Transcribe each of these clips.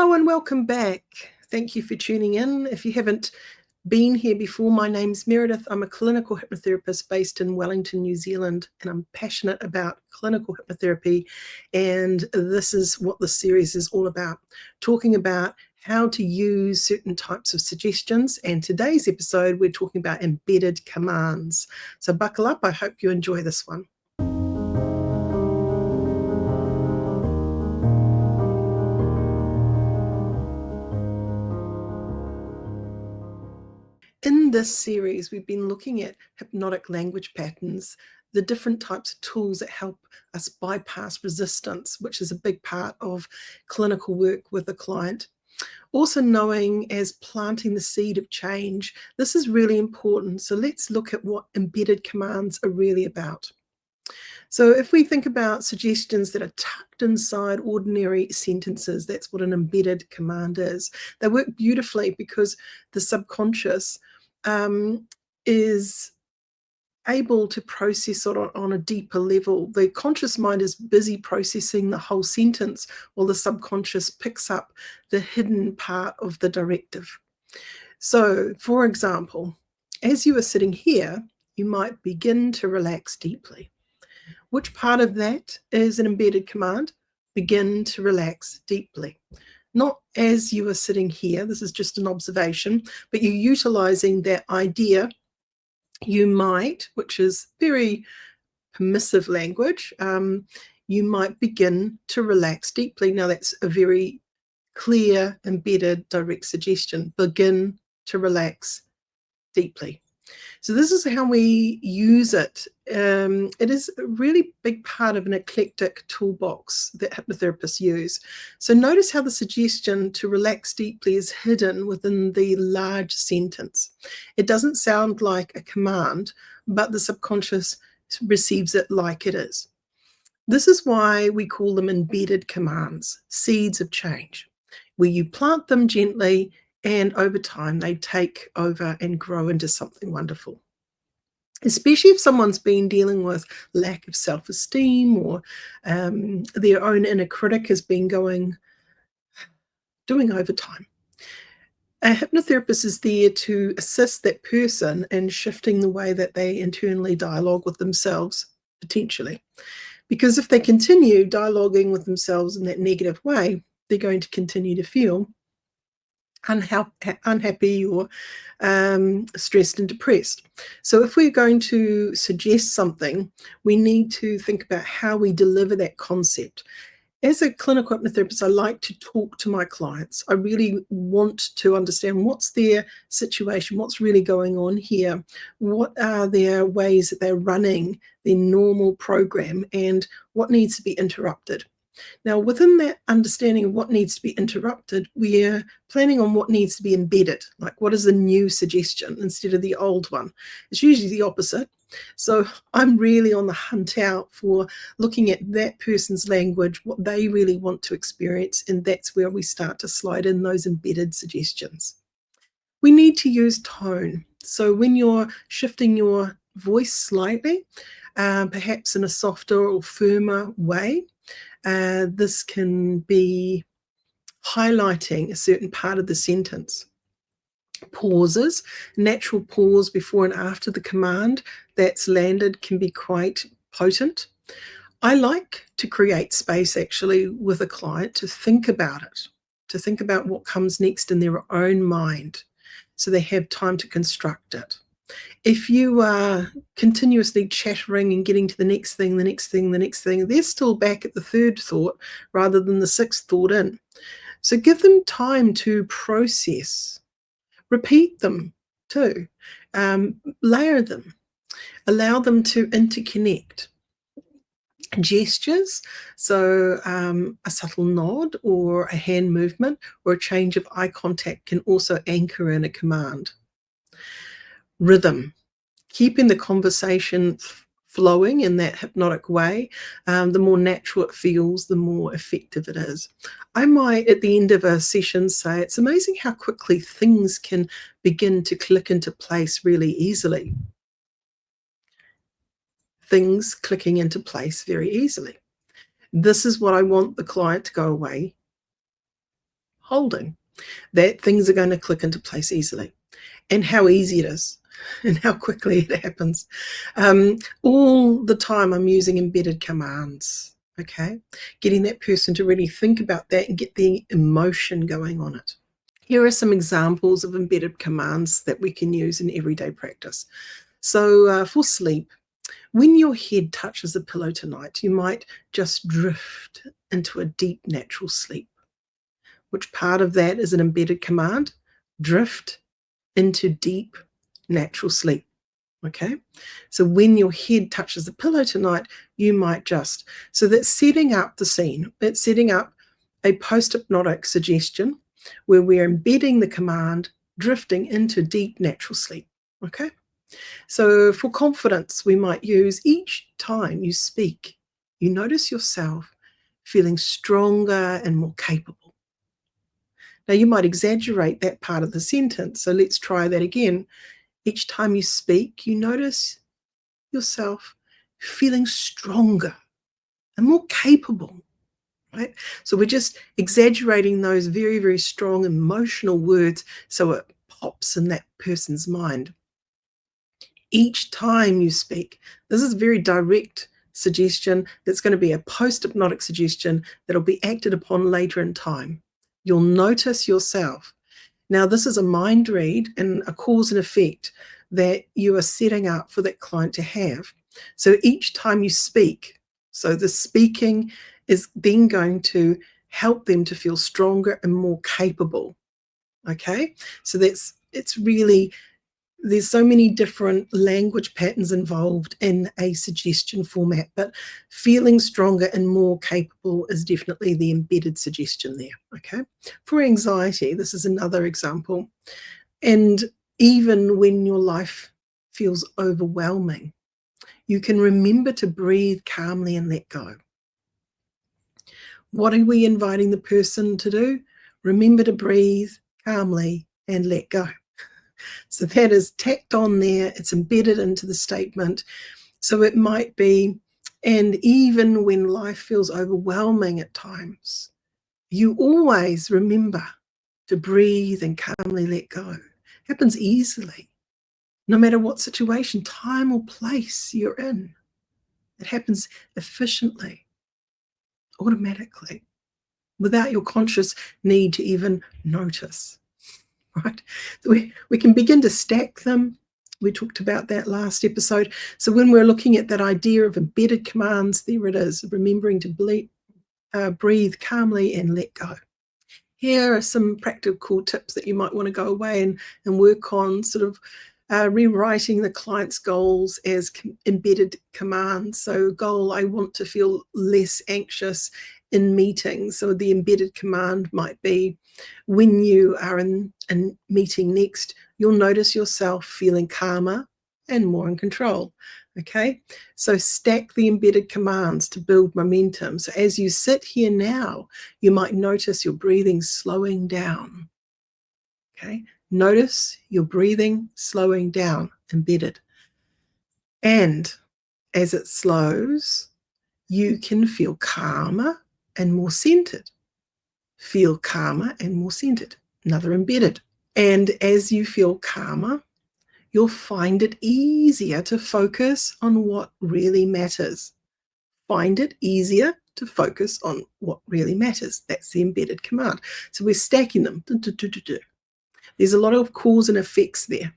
Hello and welcome back. Thank you for tuning in. If you haven't been here before, my name's Meredith. I'm a clinical hypnotherapist based in Wellington, New Zealand, and I'm passionate about clinical hypnotherapy. And this is what the series is all about, talking about how to use certain types of suggestions. And today's episode, we're talking about embedded commands. So buckle up. I hope you enjoy this one. In this series, we've been looking at hypnotic language patterns, the different types of tools that help us bypass resistance, which is a big part of clinical work with the client. Also knowing as planting the seed of change, this is really important. So let's look at what embedded commands are really about. So if we think about suggestions that are tucked inside ordinary sentences, that's what an embedded command is. They work beautifully because the subconscious is able to process it on a deeper level. The conscious mind is busy processing the whole sentence while the subconscious picks up the hidden part of the directive. So, for example, as you are sitting here, you might begin to relax deeply. Which part of that is an embedded command? Begin to relax deeply. Not as you are sitting here, this is just an observation, but you're utilizing that idea. You might, which is very permissive language, you might begin to relax deeply. Now that's a very clear, embedded, direct suggestion. Begin to relax deeply. So this is how we use it. It is a really big part of an eclectic toolbox that hypnotherapists use. So notice how the suggestion to relax deeply is hidden within the large sentence. It doesn't sound like a command, but the subconscious receives it like it is. This is why we call them embedded commands, seeds of change, where you plant them gently and over time they take over and grow into something wonderful. Especially if someone's been dealing with lack of self-esteem or their own inner critic has been doing overtime. A hypnotherapist is there to assist that person in shifting the way that they internally dialogue with themselves, potentially. Because if they continue dialoguing with themselves in that negative way, they're going to continue to feel unhappy or stressed and depressed. So if we're going to suggest something, we need to think about how we deliver that concept. As a clinical hypnotherapist, I like to talk to my clients. I really want to understand what's their situation, what's really going on here, what are their ways that they're running their normal program, and what needs to be interrupted. Now, within that understanding of what needs to be interrupted, we're planning on what needs to be embedded, like what is the new suggestion instead of the old one. It's usually the opposite. So I'm really on the hunt out for looking at that person's language, what they really want to experience, and that's where we start to slide in those embedded suggestions. We need to use tone. So when you're shifting your voice slightly, perhaps in a softer or firmer way, this can be highlighting a certain part of the sentence. Pauses, natural pause before and after the command that's landed can be quite potent. I like to create space actually with a client to think about it, to think about what comes next in their own mind so they have time to construct it. If you are continuously chattering and getting to the next thing, they're still back at the third thought rather than the sixth thought in. So give them time to process. Repeat them too. Layer them. Allow them to interconnect. Gestures, so a subtle nod or a hand movement or a change of eye contact can also anchor in a command. Rhythm, keeping the conversation flowing in that hypnotic way, the more natural it feels, the more effective it is. I might, at the end of a session, say, it's amazing how quickly things can begin to click into place really easily. Things clicking into place very easily. This is what I want the client to go away holding, that things are going to click into place easily, and how easy it is and how quickly it happens. All the time I'm using embedded commands, okay? Getting that person to really think about that and get the emotion going on it. Here are some examples of embedded commands that we can use in everyday practice. So for sleep, when your head touches the pillow tonight, you might just drift into a deep natural sleep. Which part of that is an embedded command? Drift into deep natural sleep. Okay, so when your head touches the pillow tonight, you might just. So that's setting up the scene. It's setting up a post-hypnotic suggestion where we're embedding the command, drifting into deep natural sleep. Okay, so for confidence, we might use each time you speak, you notice yourself feeling stronger and more capable. Now, you might exaggerate that part of the sentence, so let's try that again. Each time you speak, you notice yourself feeling stronger and more capable, right? So we're just exaggerating those very, very strong emotional words so it pops in that person's mind. Each time you speak, this is a very direct suggestion that's going to be a post-hypnotic suggestion that'll be acted upon later in time. You'll notice yourself. Now, this is a mind read and a cause and effect that you are setting up for that client to have. So each time you speak, so the speaking is then going to help them to feel stronger and more capable. Okay, so it's really, there's so many different language patterns involved in a suggestion format, but feeling stronger and more capable is definitely the embedded suggestion there, okay? For anxiety, this is another example. And even when your life feels overwhelming, you can remember to breathe calmly and let go. What are we inviting the person to do? Remember to breathe calmly and let go. So that is tacked on there. It's embedded into the statement. So it might be, and even when life feels overwhelming at times, you always remember to breathe and calmly let go. It happens easily, no matter what situation, time or place you're in. It happens efficiently, automatically, without your conscious need to even notice. Right? So we can begin to stack them. We talked about that last episode. So when we're looking at that idea of embedded commands, there it is, remembering to breathe calmly and let go. Here are some practical tips that you might want to go away and work on, sort of rewriting the client's goals as embedded commands. So goal, I want to feel less anxious in meetings. So the embedded command might be, when you are in a meeting next, you'll notice yourself feeling calmer and more in control. Okay, so stack the embedded commands to build momentum. So as you sit here now, you might notice your breathing slowing down. Okay, notice your breathing slowing down, embedded. And as it slows, you can feel calmer and more centered. Feel calmer and more centered. Another embedded. And as you feel calmer, you'll find it easier to focus on what really matters. Find it easier to focus on what really matters. That's the embedded command. So we're stacking them. There's a lot of cause and effects there.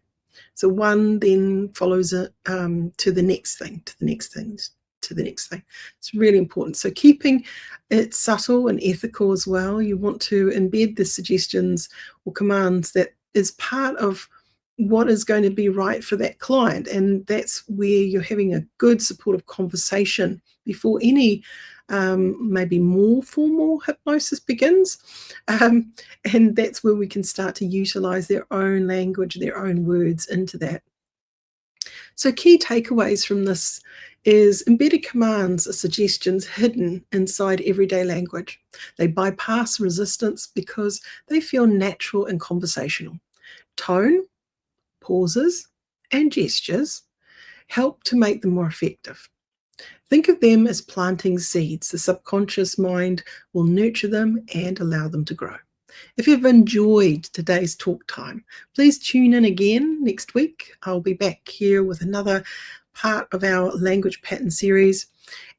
So one then follows it to the next thing, to the next thing, to the next thing. It's really important. So keeping it subtle and ethical as well. You want to embed the suggestions or commands that is part of what is going to be right for that client. And that's where you're having a good supportive conversation before any maybe more formal hypnosis begins. And that's where we can start to utilize their own language, their own words into that. So key takeaways from this is embedded commands are suggestions hidden inside everyday language. They bypass resistance because they feel natural and conversational. Tone, pauses, and gestures help to make them more effective. Think of them as planting seeds. The subconscious mind will nurture them and allow them to grow. If you've enjoyed today's talk time, please tune in again next week. I'll be back here with another part of our language pattern series.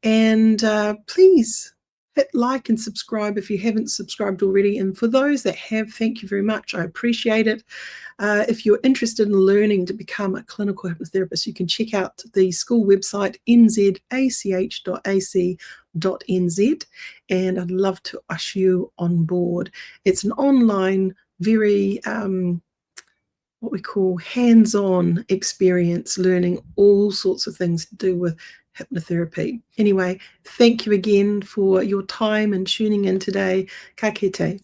And please hit like and subscribe if you haven't subscribed already. And for those that have, thank you very much. I appreciate it. If you're interested in learning to become a clinical hypnotherapist, you can check out the school website nzach.ac.nz, and I'd love to usher you on board. It's an online, very what we call hands-on experience, learning all sorts of things to do with hypnotherapy. Anyway, thank you again for your time and tuning in today. Ka kite.